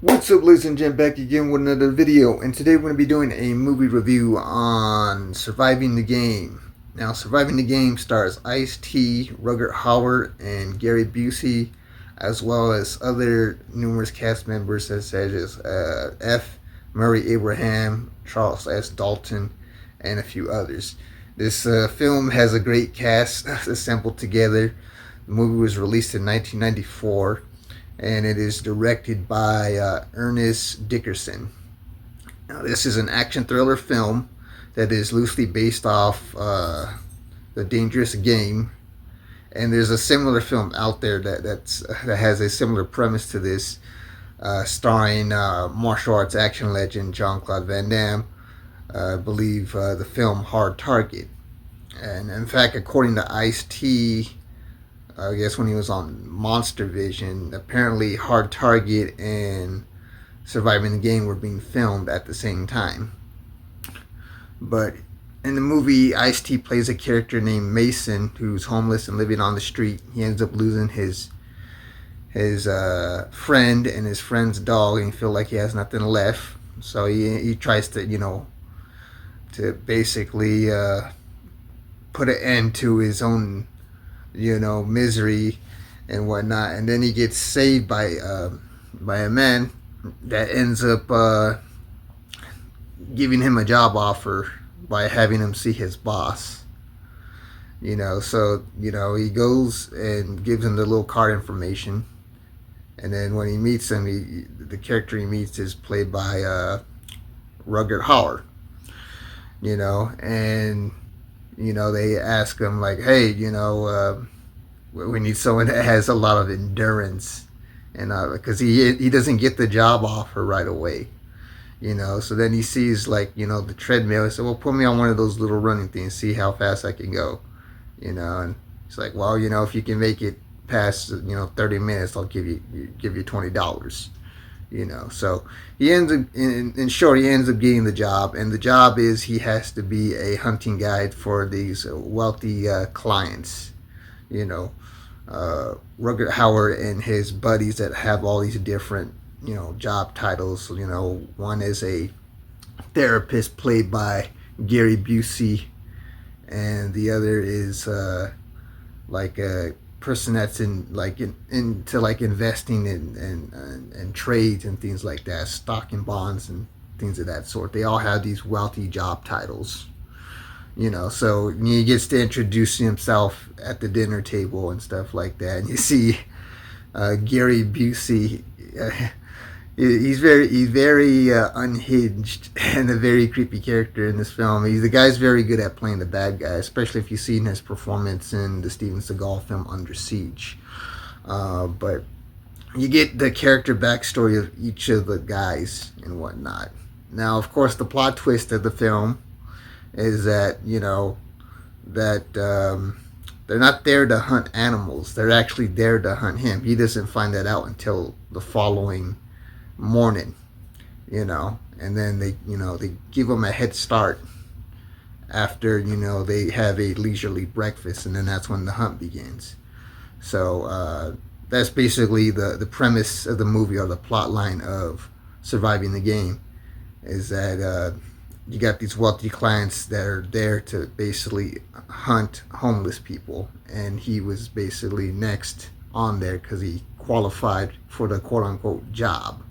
What's up, ladies and gentlemen, back again with another video, and today we're going to be doing a movie review on Surviving the Game. Now, Surviving the Game stars Ice-T, Rutger Hauer, and Gary Busey, as well as other numerous cast members such as F. Murray Abraham, Charles S. Dalton, and a few others. This film has a great cast assembled together. The movie was released in 1994, and it is directed by Ernest Dickerson. Now, this is an action thriller film that is loosely based off The Dangerous Game, and there's a similar film out there that has a similar premise to this, starring martial arts action legend Jean-Claude Van Damme. I believe the film Hard Target. And in fact, according to Ice-T, I guess when he was on Monster Vision, apparently Hard Target and Surviving the Game were being filmed at the same time. But in the movie, Ice-T plays a character named Mason who's homeless and living on the street. He ends up losing his friend and his friend's dog, and he feels like he has nothing left. So he tries to, to basically put an end to his own, misery and whatnot. And then he gets saved by a man that ends up giving him a job offer by having him see his boss. So he goes and gives him the little card information, and then when he meets him, the character he meets is played by Rutger Hauer. And they ask him like, hey, we need someone that has a lot of endurance, and because he doesn't get the job offer right away. So then he sees like the treadmill. He said, well, put me on one of those little running things, see how fast I can go. And he's like, well, if you can make it past 30 minutes, I'll give you $20. So he ends up in short, he ends up getting the job, and the job is he has to be a hunting guide for these wealthy clients. Rutger Hauer and his buddies that have all these different job titles. One is a therapist played by Gary Busey, and the other is like a person that's into like investing in trades and things like that, stock and bonds and things of that sort. They all have these wealthy job titles. So he gets to introduce himself at the dinner table and stuff like that. And you see Gary Busey. He's very unhinged and a very creepy character in this film. The guy's very good at playing the bad guy, especially if you've seen his performance in the Steven Seagal film Under Siege. But you get the character backstory of each of the guys and whatnot. Now, of course, the plot twist of the film is that they're not there to hunt animals. They're actually there to hunt him. He doesn't find that out until the following morning, and then they give him a head start after they have a leisurely breakfast, and then that's when the hunt begins. So that's basically the premise of the movie, or the plot line of Surviving the Game, is that you got these wealthy clients that are there to basically hunt homeless people, and he was basically next on there because he qualified for the quote-unquote job.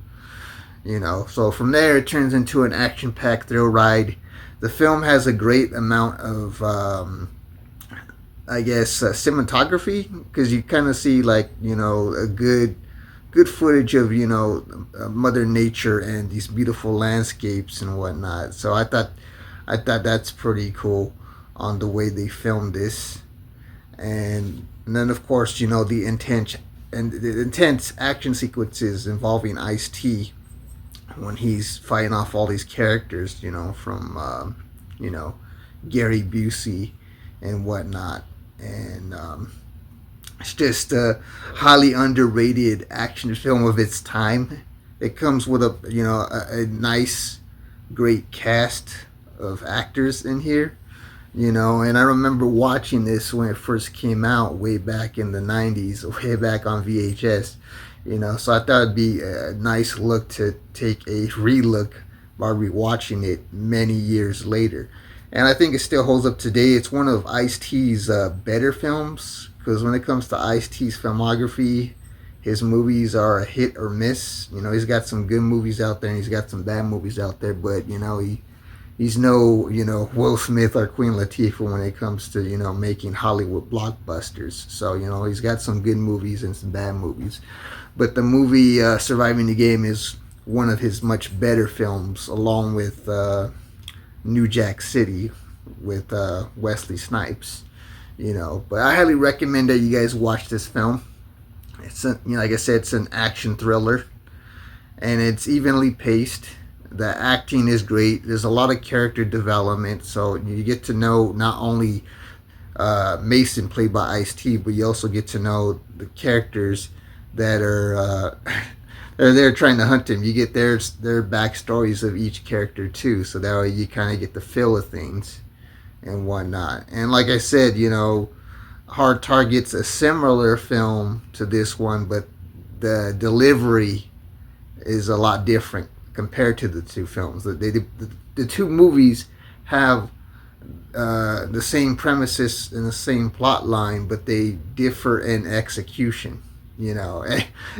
So from there it turns into an action-packed thrill ride. The film has a great amount of cinematography, because you kind of see like a good footage of Mother Nature and these beautiful landscapes and whatnot. So I thought that's pretty cool on the way they filmed this. And then of course the intense action sequences involving Ice-T when he's fighting off all these characters, from Gary Busey and whatnot. And it's just a highly underrated action film of its time. It comes with a nice, great cast of actors in here. And I remember watching this when it first came out way back in the 90s, way back on VHS. You know, so I thought it'd be a nice look to take a relook by rewatching it many years later. And I think it still holds up today. It's one of Ice-T's better films, because when it comes to Ice-T's filmography, his movies are a hit or miss. You know, he's got some good movies out there and he's got some bad movies out there, but you know, he's no, you know, Will Smith or Queen Latifah when it comes to, you know, making Hollywood blockbusters. So, you know, he's got some good movies and some bad movies. But the movie Surviving the Game is one of his much better films, along with New Jack City with Wesley Snipes. You know, but I highly recommend that you guys watch this film. It's a, you know, like I said, it's an action thriller, and it's evenly paced. The acting is great. There's a lot of character development, so you get to know not only Mason, played by Ice-T, but you also get to know the characters that are they're there trying to hunt him. You get their backstories of each character too, so that way you kind of get the feel of things and whatnot. And like I said, you know, Hard Target's a similar film to this one, but the delivery is a lot different compared to the two films. The two movies have the same premises and the same plot line, but they differ in execution. You know,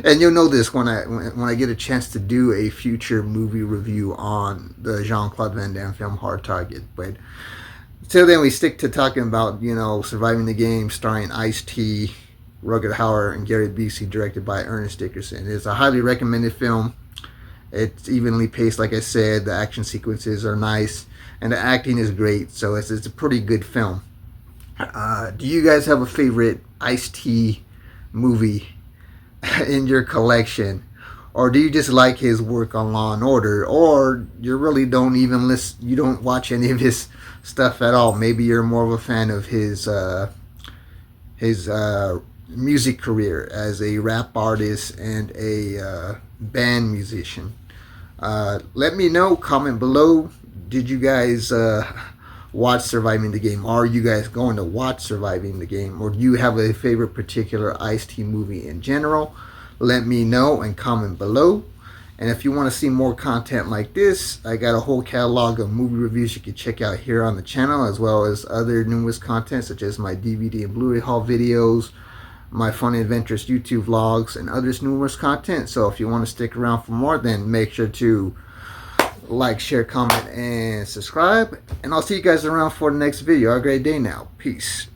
and you'll know this when I get a chance to do a future movie review on the Jean-Claude Van Damme film Hard Target. But till then, we stick to talking about, you know, Surviving the Game, starring Ice-T, Rutger Hauer, and Gary Busey, directed by Ernest Dickerson. It's a highly recommended film. It's evenly paced, like I said. The action sequences are nice, and the acting is great. So it's a pretty good film. Do you guys have a favorite Ice-T movie in your collection, or do you just like his work on Law and Order, or you really don't even listen, you don't watch any of his stuff at all? Maybe you're more of a fan of his music career as a rap artist and a band musician. Let me know, comment below. Did you guys watch Surviving the Game? Are you guys going to watch Surviving the Game, or do you have a favorite particular Ice-T movie in general? Let me know and comment below. And if you want to see more content like this, I got a whole catalog of movie reviews you can check out here on the channel, as well as other numerous content such as my DVD and Blu-ray haul videos, my fun and adventurous YouTube vlogs, and others numerous content. So if you want to stick around for more, then make sure to like, share, comment, and subscribe. And I'll see you guys around for the next video. Have a great day now. Peace.